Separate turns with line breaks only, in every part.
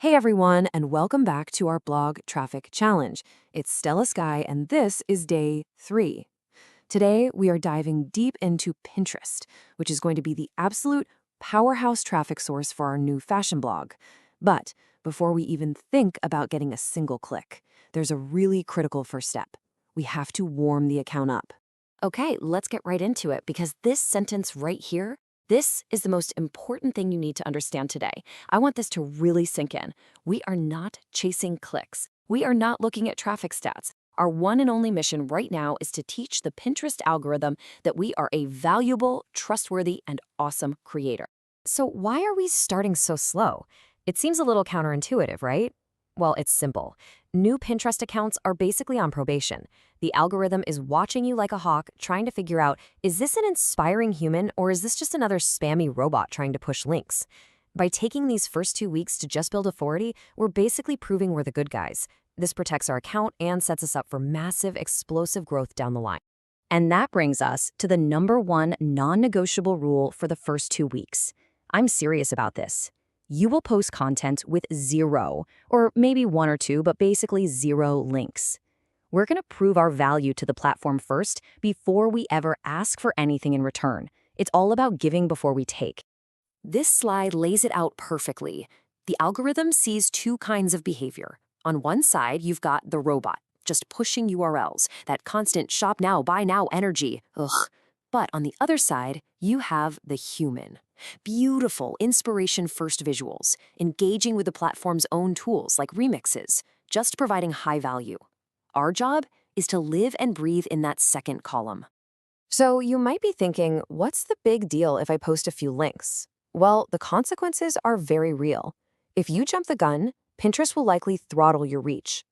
Hey everyone, and welcome back to our blog traffic challenge. It's Stella Sky, and this is day 3. Today, we are diving deep into Pinterest, which is going to be the absolute powerhouse traffic source for our new fashion blog. But before we even think about getting a single click, there's a really critical first step. We have to warm the account up.
Okay, let's get right into it because this sentence right here, this is the most important thing you need to understand today. I want this to really sink in. We are not chasing clicks. We are not looking at traffic stats. Our one and only mission right now is to teach the Pinterest algorithm that we are a valuable, trustworthy, and awesome creator. So why are we starting so slow? It seems a little counterintuitive, right? Well, it's simple. New Pinterest accounts are basically on probation. The algorithm is watching you like a hawk, trying to figure out, is this an inspiring human or is this just another spammy robot trying to push links? By taking these first 2 weeks to just build authority, we're basically proving we're the good guys. This protects our account and sets us up for massive, explosive growth down the line. And that brings us to the #1 non-negotiable rule for the first 2 weeks. I'm serious about this. You will post content with 0, or maybe 1 or 2, but basically 0 links. We're going to prove our value to the platform first before we ever ask for anything in return. It's all about giving before we take. This slide lays it out perfectly. The algorithm sees 2 kinds of behavior. On one side, you've got the robot, just pushing URLs, that constant shop now, buy now energy. Ugh. But on the other side, you have the human. Beautiful, inspiration-first visuals, engaging with the platform's own tools like remixes, just providing high value. Our job is to live and breathe in that second column.
So you might be thinking, what's the big deal if I post a few links? Well, the consequences are very real. If you jump the gun, Pinterest will likely throttle your reach.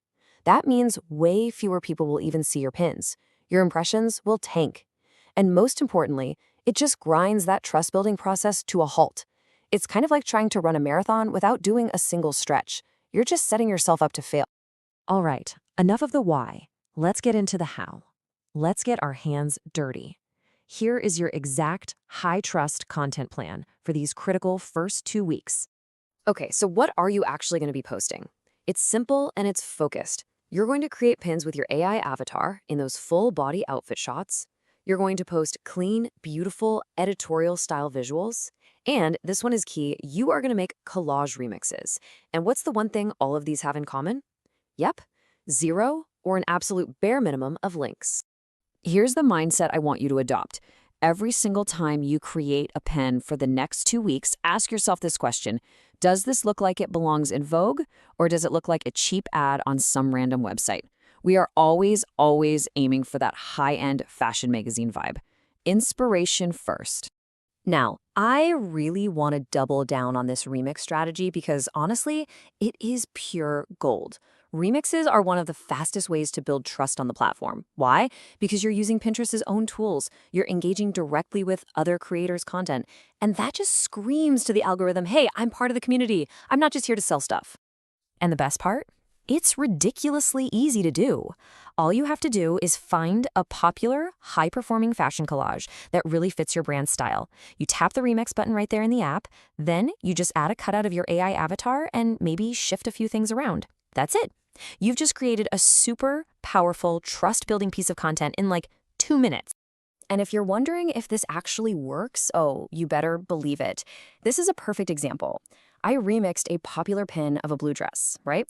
That means way fewer people will even see your pins. Your impressions will tank. And most importantly, it just grinds that trust-building process to a halt. It's kind of like trying to run a marathon without doing a single stretch. You're just setting yourself up to fail. All right, enough of the why. Let's get into the how. Let's get our hands dirty. Here is your exact high-trust content plan for these critical first 2 weeks. Okay, so what are you actually going to be posting? It's simple and it's focused. You're going to create pins with your AI avatar in those full-body outfit shots. You're going to post clean, beautiful, editorial-style visuals. And this one is key, you are going to make collage remixes. And what's the one thing all of these have in common? Yep, 0 or an absolute bare minimum of links. Here's the mindset I want you to adopt. Every single time you create a pin for the next 2 weeks, ask yourself this question. Does this look like it belongs in Vogue, or does it look like a cheap ad on some random website? We are always aiming for that high-end fashion magazine vibe. Inspiration first. Now, I really want to double down on this remix strategy because honestly, it is pure gold. Remixes are one of the fastest ways to build trust on the platform. Why? Because you're using Pinterest's own tools. You're engaging directly with other creators' content. And that just screams to the algorithm, hey, I'm part of the community. I'm not just here to sell stuff. And the best part? It's ridiculously easy to do. All you have to do is find a popular, high-performing fashion collage that really fits your brand style. You tap the remix button right there in the app, then you just add a cutout of your AI avatar and maybe shift a few things around. That's it. You've just created a super powerful, trust-building piece of content in like 2 minutes. And if you're wondering if this actually works, oh, you better believe it. This is a perfect example. I remixed a popular pin of a blue dress, right?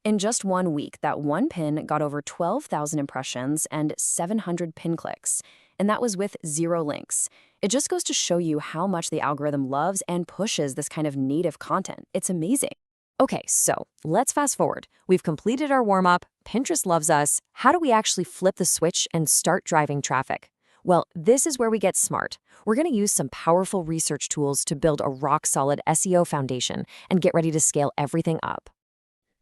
In just 1 week, that one pin got over 12,000 impressions and 700 PinClicks, and that was with 0 links. It just goes to show you how much the algorithm loves and pushes this kind of native content. It's amazing. Okay, so let's fast forward. We've completed our warm-up, Pinterest loves us. How do we actually flip the switch and start driving traffic? Well, this is where we get smart. We're going to use some powerful research tools to build a rock-solid SEO foundation and get ready to scale everything up.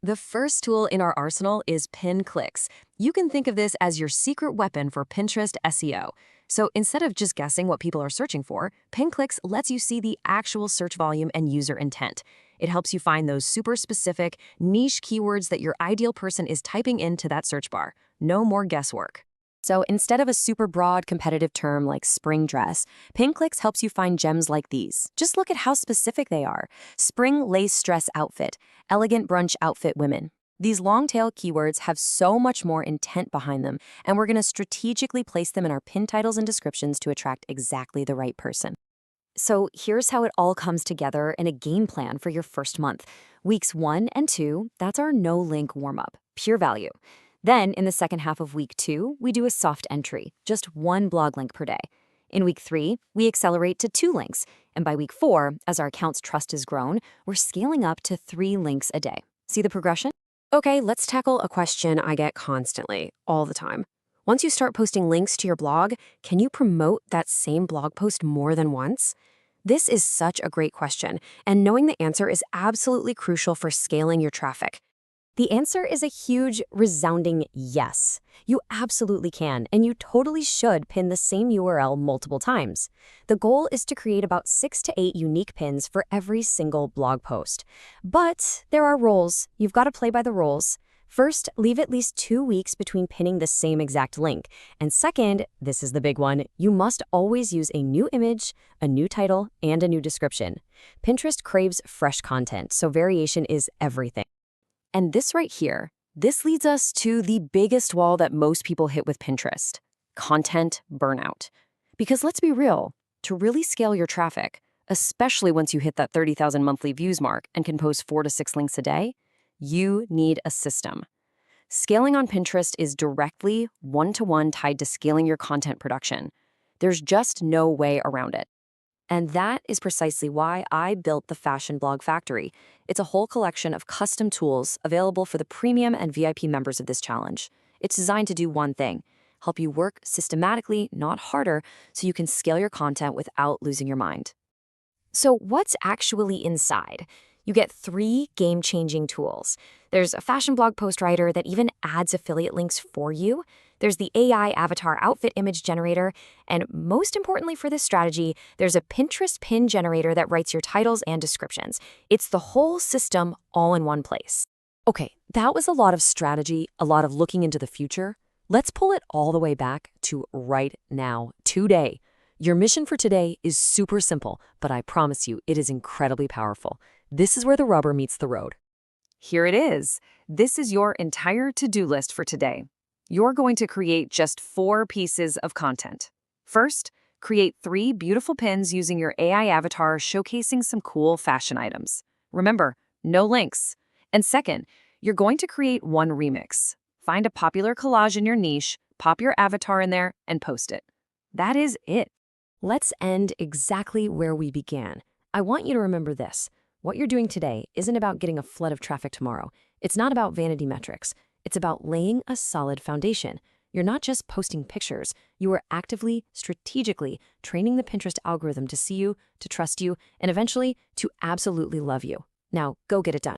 The first tool in our arsenal is PinClicks. You can think of this as your secret weapon for Pinterest SEO. So instead of just guessing what people are searching for, PinClicks lets you see the actual search volume and user intent. It helps you find those super specific, niche keywords that your ideal person is typing into that search bar. No more guesswork.
So instead of a super broad competitive term like spring dress, PinClicks helps you find gems like these. Just look at how specific they are. Spring lace dress outfit, elegant brunch outfit women. These long-tail keywords have so much more intent behind them, and we're going to strategically place them in our pin titles and descriptions to attract exactly the right person. So here's how it all comes together in a game plan for your first month. Weeks 1 and 2, that's our no-link warm-up, pure value. Then, in the second half of week 2, we do a soft entry, just 1 blog link per day. In week 3, we accelerate to 2 links. And by week 4, as our account's trust has grown, we're scaling up to 3 links a day. See the progression?
Okay, let's tackle a question I get constantly, all the time. Once you start posting links to your blog, can you promote that same blog post more than once? This is such a great question, and knowing the answer is absolutely crucial for scaling your traffic.
The answer is a huge, resounding yes. You absolutely can, and you totally should pin the same URL multiple times. The goal is to create about 6 to 8 unique pins for every single blog post. But there are rules. You've got to play by the rules. First, leave at least 2 weeks between pinning the same exact link. And second, this is the big one, you must always use a new image, a new title, and a new description. Pinterest craves fresh content, so variation is everything. And this right here, this leads us to the biggest wall that most people hit with Pinterest: content burnout. Because let's be real, to really scale your traffic, especially once you hit that 30,000 monthly views mark and can post 4 to 6 links a day, you need a system. Scaling on Pinterest is directly one-to-one tied to scaling your content production. There's just no way around it. And that is precisely why I built the Fashion Blog Factory. It's a whole collection of custom tools available for the premium and VIP members of this challenge. It's designed to do one thing: help you work systematically, not harder, so you can scale your content without losing your mind. So what's actually inside? You get 3 game-changing tools. There's a fashion blog post writer that even adds affiliate links for you. There's the AI avatar outfit image generator. And most importantly for this strategy, there's a Pinterest pin generator that writes your titles and descriptions. It's the whole system all in one place.
Okay, that was a lot of strategy, a lot of looking into the future. Let's pull it all the way back to right now, today. Your mission for today is super simple, but I promise you it is incredibly powerful. This is where the rubber meets the road.
Here it is. This is your entire to-do list for today. You're going to create just 4 pieces of content. First, create 3 beautiful pins using your AI avatar showcasing some cool fashion items. Remember, no links. And second, you're going to create 1 remix. Find a popular collage in your niche, pop your avatar in there, and post it. That is it.
Let's end exactly where we began. I want you to remember this. What you're doing today isn't about getting a flood of traffic tomorrow. It's not about vanity metrics. It's about laying a solid foundation. You're not just posting pictures. You are actively, strategically training the Pinterest algorithm to see you, to trust you, and eventually to absolutely love you. Now, go get it done.